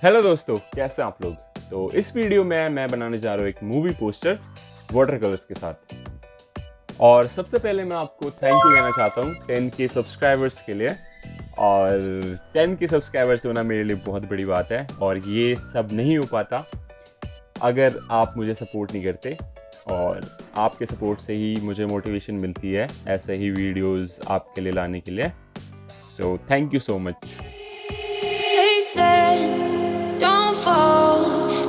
Hello दोस्तों, कैसे हैं आप लोग। तो इस वीडियो में मैं बनाने जा रहा हूँ एक मूवी पोस्टर वाटर कलर्स के साथ। और सबसे पहले मैं आपको थैंक यू कहना चाहता हूँ 10K सब्सक्राइबर्स के लिए। और 10K सब्सक्राइबर्स होना मेरे लिए बहुत बड़ी बात है और ये सब नहीं हो पाता अगर आप मुझे सपोर्ट नहीं करते। और आपके सपोर्ट से ही मुझे मोटिवेशन मिलती है ऐसे ही वीडियोस आपके लिए लाने के लिए। So thank you so much. Don't fall,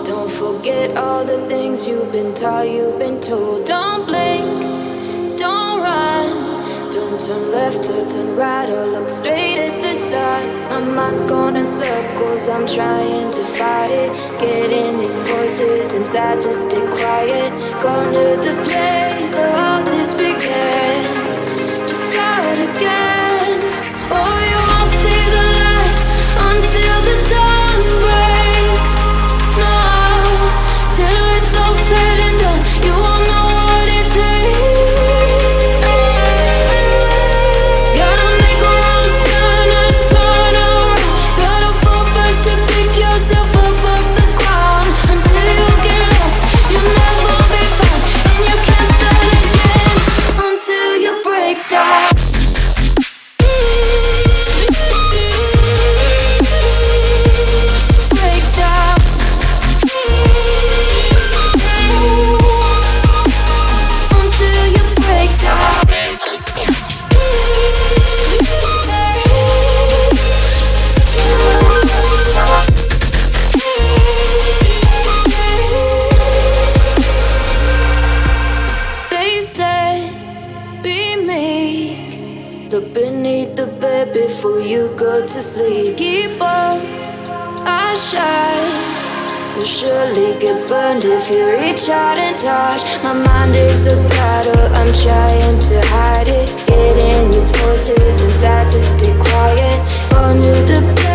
don't forget all the things you've been taught, you've been told. Don't blink, don't run, don't turn left or turn right or look straight at the sun. My mind's going in circles, I'm trying to fight it. Getting these voices inside to stay quiet. Gone to the place where all this began. Just start again. Oh, you won't see the light until the dawn breaks. No, till it's all said and done, you won't know what it takes. Gotta make a wrong turn and turn around. Gotta fall fast to pick yourself up off the ground. Until you get lost, you'll never be found. And you can't start again until you break down. Look beneath the bed before you go to sleep. Keep on, I shine. You'll surely get burned if you reach out and touch. My mind is a battle, I'm trying to hide it. Getting these voices inside to stay quiet. Under the bed.